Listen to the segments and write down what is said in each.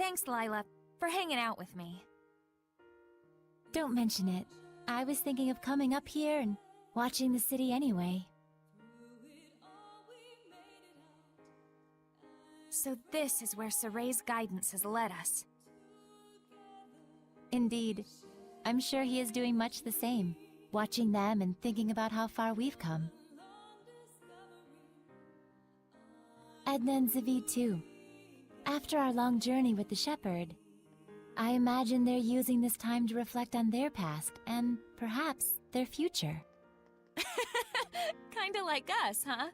Thanks, Lila, for hanging out with me. Don't mention it. I was thinking of coming up here and watching the city anyway. So this is where Sorey's guidance has led us. Indeed. I'm sure he is doing much the same, watching them and thinking about how far we've come. Edna and Zavid too. After our long journey with the shepherd, I imagine they're using this time to reflect on their past and, perhaps, their future. Kinda like us, huh?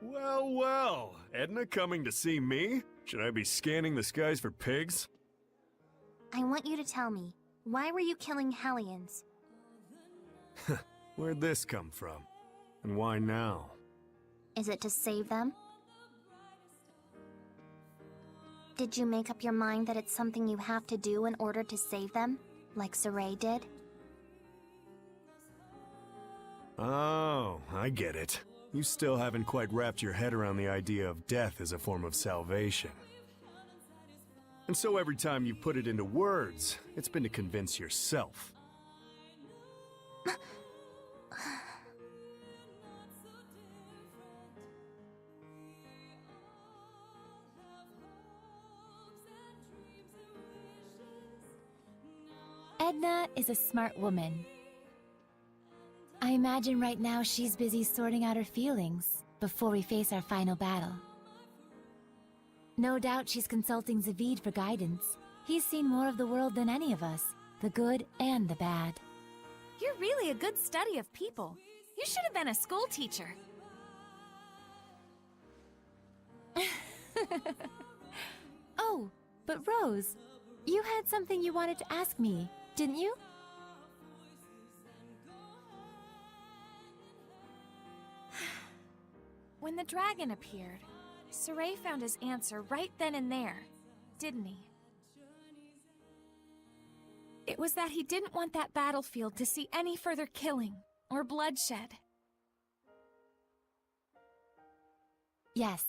Well, well, Edna coming to see me? Should I be scanning the skies for pigs? I want you to tell me, why were you killing Hellions? Where'd this come from? And why now? Is it to save them? Did you make up your mind that it's something you have to do in order to save them, like Sorey did? Oh, I get it. You still haven't quite wrapped your head around the idea of death as a form of salvation. And so every time you put it into words, it's been to convince yourself. Edna is a smart woman. I imagine right now she's busy sorting out her feelings before we face our final battle. No doubt she's consulting Zavid for guidance. He's seen more of the world than any of us, the good and the bad. You're really a good study of people. You should have been a school teacher. Oh, but Rose, you had something you wanted to ask me, didn't you? When the dragon appeared, Sorey found his answer right then and there, didn't he? It was that he didn't want that battlefield to see any further killing or bloodshed. Yes,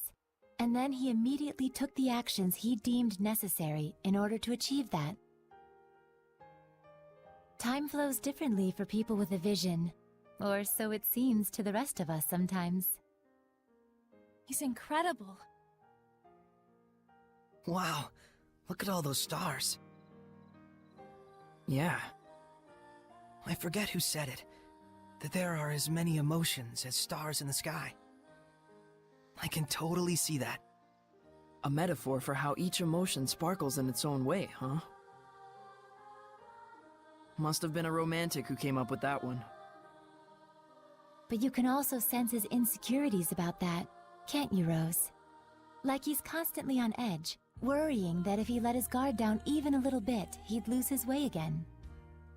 and then he immediately took the actions he deemed necessary in order to achieve that. Time flows differently for people with a vision, or so it seems to the rest of us sometimes. He's incredible. Wow, look at all those stars. Yeah. I forget who said it, that there are as many emotions as stars in the sky. I can totally see that. A metaphor for how each emotion sparkles in its own way, huh? Must have been a romantic who came up with that one. But you can also sense his insecurities about that, can't you, Rose? Like he's constantly on edge, worrying that if he let his guard down even a little bit, he'd lose his way again.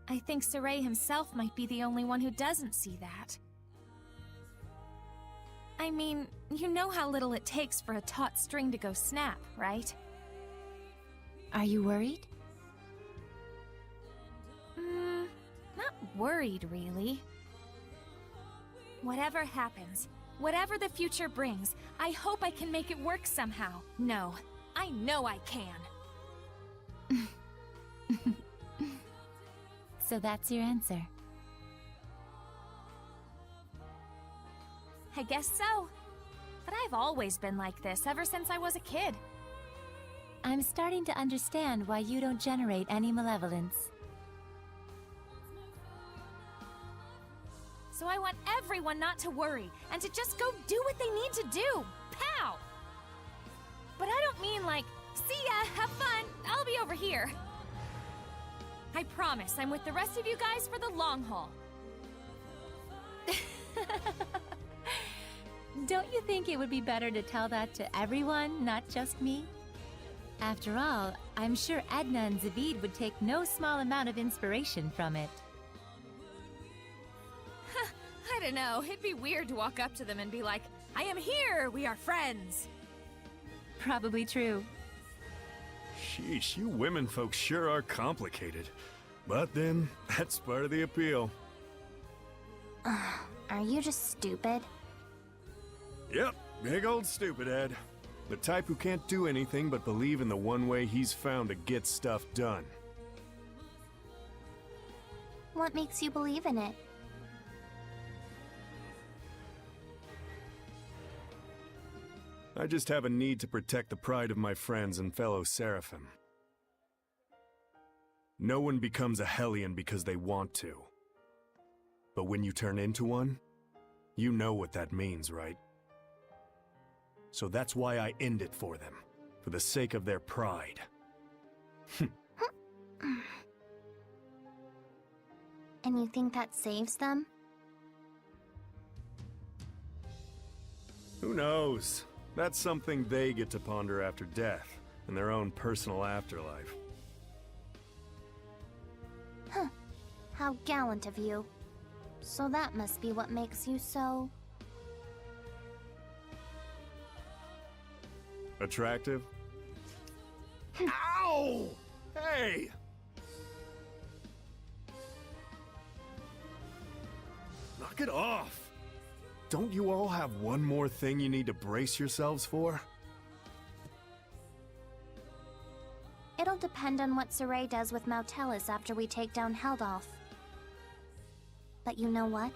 I think Sorey himself might be the only one who doesn't see that. I mean, you know how little it takes for a taut string to go snap, right? Are you worried? Not worried, really. Whatever happens, whatever the future brings, I hope I can make it work somehow. No, I know I can. So that's your answer. I guess so. But I've always been like this ever since I was a kid. I'm starting to understand why you don't generate any malevolence. So I want everyone not to worry, and to just go do what they need to do. Pow! But I don't mean like, see ya, have fun, I'll be over here. I promise I'm with the rest of you guys for the long haul. Don't you think it would be better to tell that to everyone, not just me? After all, I'm sure Edna and Zavid would take no small amount of inspiration from it. I don't know, it'd be weird to walk up to them and be like, I am here, we are friends. Probably true. Sheesh, you women folks sure are complicated. But then, that's part of the appeal. Are you just stupid? Yep, big old stupid head. The type who can't do anything but believe in the one way he's found to get stuff done. What makes you believe in it? I just have a need to protect the pride of my friends and fellow Seraphim. No one becomes a Hellion because they want to. But when you turn into one, you know what that means, right? So that's why I end it for them, for the sake of their pride. And you think that saves them? Who knows? That's something they get to ponder after death, in their own personal afterlife. How gallant of you. So that must be what makes you so... Attractive? Ow! Hey! Knock it off! Don't you all have one more thing you need to brace yourselves for? It'll depend on what Sorey does with Mautelis after we take down Heldolf. But you know what?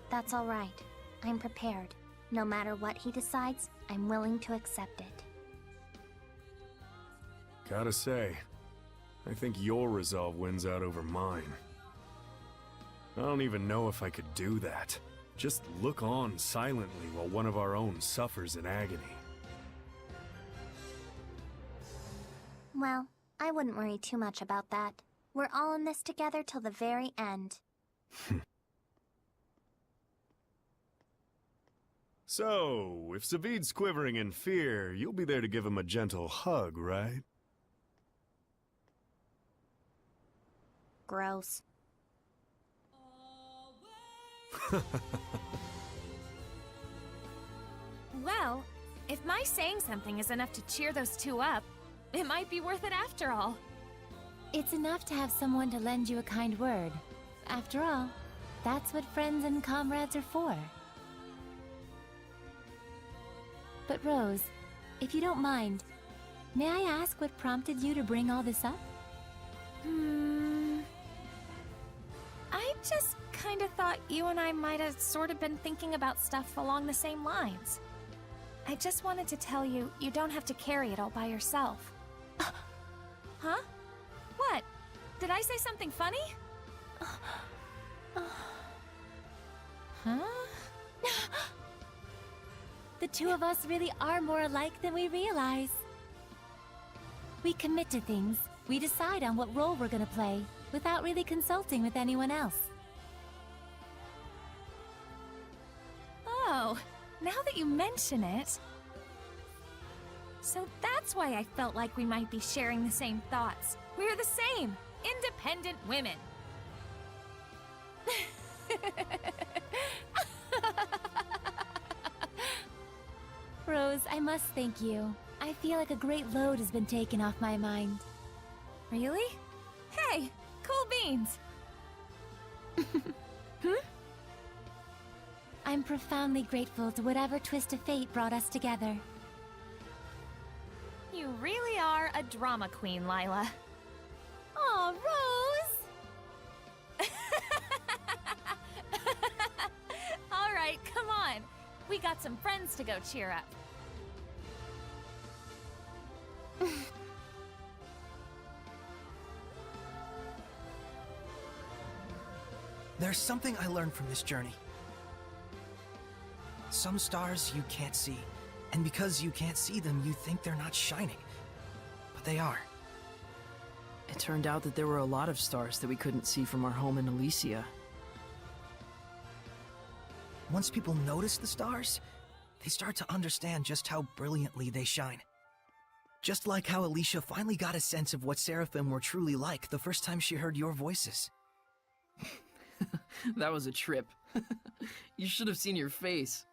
That's alright. I'm prepared. No matter what he decides, I'm willing to accept it. Gotta say, I think your resolve wins out over mine. I don't even know if I could do that. Just look on silently while one of our own suffers in agony. Well, I wouldn't worry too much about that. We're all in this together till the very end. So, if Savid's quivering in fear, you'll be there to give him a gentle hug, right? Gross. Well, if my saying something is enough to cheer those two up, it might be worth it after all. It's enough to have someone to lend you a kind word. After all, that's what friends and comrades are for. But Rose, if you don't mind, may I ask what prompted you to bring all this up? I just kind of thought you and I might have sort of been thinking about stuff along the same lines. I just wanted to tell you, you don't have to carry it all by yourself. Huh? What? Did I say something funny? Huh? The two of us really are more alike than we realize. We commit to things, we decide on what role we're gonna play, without really consulting with anyone else. Oh, now that you mention it... So that's why I felt like we might be sharing the same thoughts. We're the same, independent women. Rose, I must thank you. I feel like a great load has been taken off my mind. Really? Hey, cool beans. I'm profoundly grateful to whatever twist of fate brought us together. You really are a drama queen, Lila. Aw, Rose! All right, come on. We got some friends to go cheer up. There's something I learned from this journey. Some stars you can't see, and because you can't see them, you think they're not shining. But they are. It turned out that there were a lot of stars that we couldn't see from our home in Elysia. Once people notice the stars, they start to understand just how brilliantly they shine. Just like how Alicia finally got a sense of what Seraphim were truly like the first time she heard your voices. That was a trip. You should have seen your face.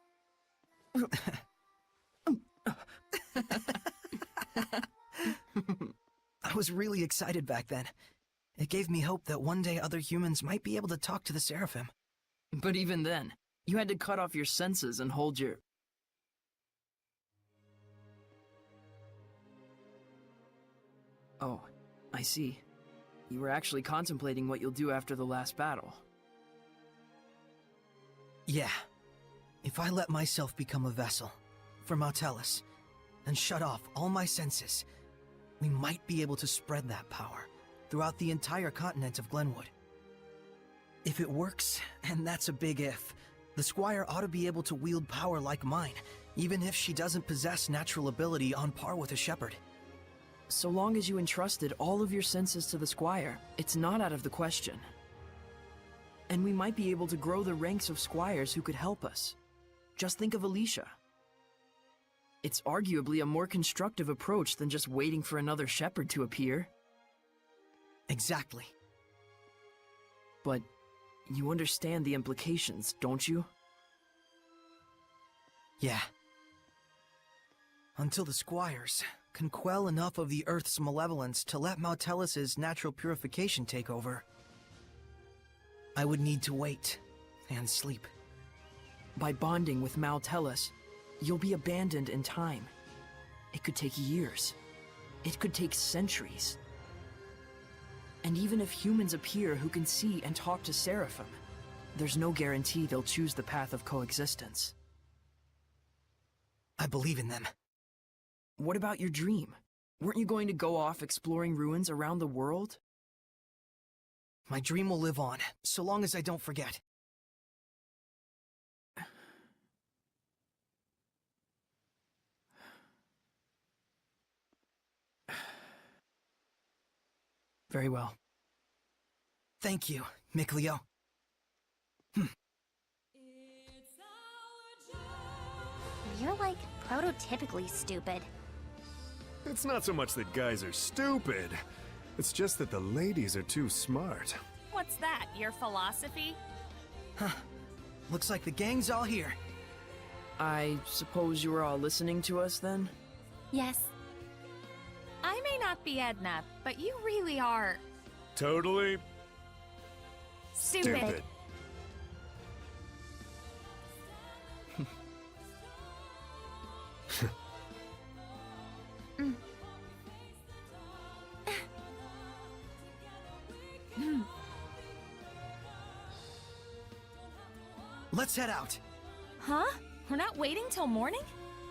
I was really excited back then. It gave me hope that one day other humans might be able to talk to the Seraphim. But even then, you had to cut off your senses and hold your... Oh, I see. You were actually contemplating what you'll do after the last battle. Yeah. If I let myself become a vessel for Mautelis and shut off all my senses, we might be able to spread that power throughout the entire continent of Glenwood. If it works, and that's a big if, the Squire ought to be able to wield power like mine, even if she doesn't possess natural ability on par with a shepherd. So long as you entrusted all of your senses to the Squire, it's not out of the question. And we might be able to grow the ranks of squires who could help us. Just think of Alicia. It's arguably a more constructive approach than just waiting for another shepherd to appear. Exactly. But you understand the implications, don't you? Yeah. Until the Squires can quell enough of the Earth's malevolence to let Mautelis' natural purification take over, I would need to wait and sleep. By bonding with Mautelis, you'll be abandoned in time. It could take years. It could take centuries. And even if humans appear who can see and talk to Seraphim, there's no guarantee they'll choose the path of coexistence. I believe in them. What about your dream? Weren't you going to go off exploring ruins around the world? My dream will live on, so long as I don't forget. Very well. Thank you, Mikleo. You're like prototypically stupid. It's not so much that guys are stupid. It's just that the ladies are too smart. What's that, your philosophy? Looks like the gang's all here. I suppose you were all listening to us then? Yes. I may not be Edna, but you really are... Totally stupid. Let's head out. Huh? We're not waiting till morning?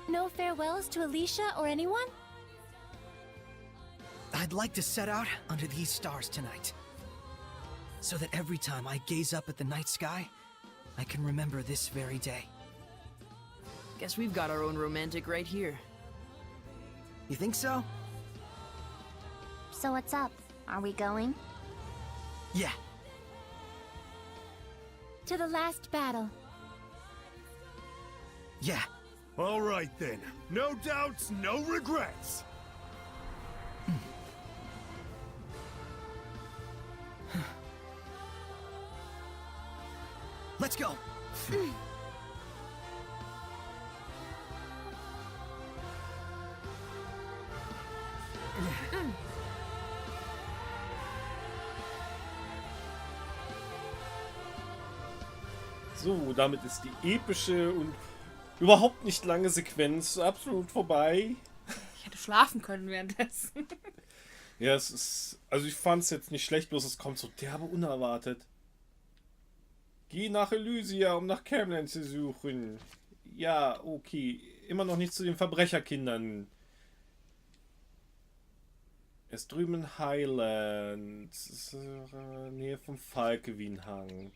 No farewells to Alicia or anyone? I'd like to set out under these stars tonight, so that every time I gaze up at the night sky, I can remember this very day. Guess we've got our own romantic right here. You think so? So what's up? Are we going? Yeah. To the last battle. Yeah. All right then. No doubts, no regrets. Let's go. So, damit ist die epische und überhaupt nicht lange Sequenz absolut vorbei. Ich hätte schlafen können währenddessen. Ja, es ist... Also ich fand es jetzt nicht schlecht, bloß es kommt so derbe unerwartet. Geh nach Elysia, um nach Camden zu suchen. Ja, okay. Immer noch nicht zu den Verbrecherkindern. Er ist drüben in Highland. Nähe vom Falkewinhang.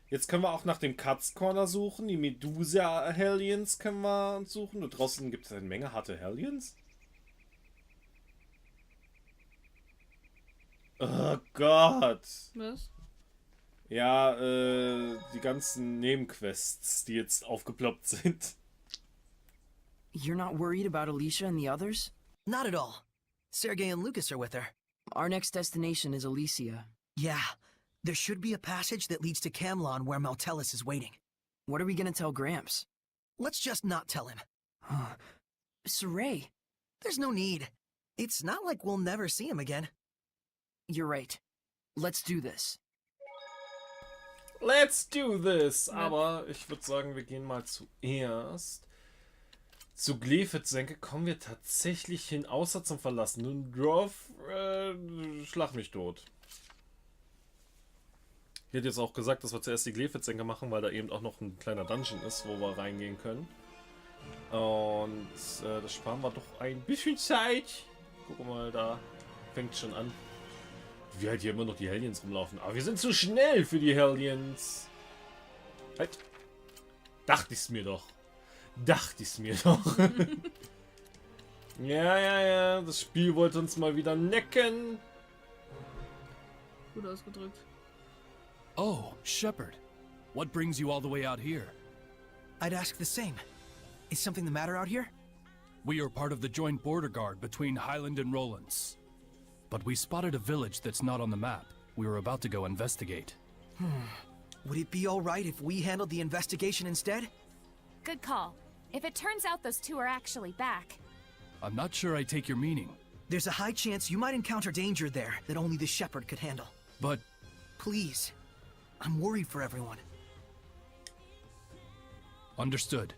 Jetzt können wir auch nach dem Cuts Corner suchen. Die Medusa Hellions können wir uns suchen. Und draußen gibt es eine Menge harte Hellions. Oh Gott. Was? Ja, die ganzen Nebenquests, die jetzt aufgeploppt sind. You're not worried about Alicia and the others? Not at all. Sergei and Lucas are with her. Our next destination is Elysia. Yeah. There should be a passage that leads to Camlon where Mautelis is waiting. What are we gonna tell Gramps? Let's just not tell him. Sorey, There's no need. It's not like we'll never see him again. you're right. Let's do this. Let's do this! Aber ich würde sagen, wir gehen mal zuerst zu Glefitsenke. Kommen wir tatsächlich hin, außer zum verlassenen Dorf. Schlag mich tot. Ich hätte jetzt auch gesagt, dass wir zuerst die Glefitsenke machen, weil da eben auch noch ein kleiner Dungeon ist, wo wir reingehen können. Und das sparen wir doch ein bisschen Zeit. Guck mal, da fängt schon an. Wie halt hier immer noch die Hellions rumlaufen. Aber wir sind zu schnell für die Hellions. Halt. Dachte ich's mir doch. Ja. Das Spiel wollte uns mal wieder necken. Gut ausgedrückt. Oh, Shepard. What brings you all the way out here? I'd ask the same. Is something the matter out here? We are part of the joint border guard between Highland and Rollins. But we spotted a village that's not on the map. We were about to go investigate. Would it be alright if we handled the investigation instead? Good call. If it turns out those two are actually back. I'm not sure I take your meaning. There's a high chance you might encounter danger there that only the Shepherd could handle. But Please. I'm worried for everyone. understood.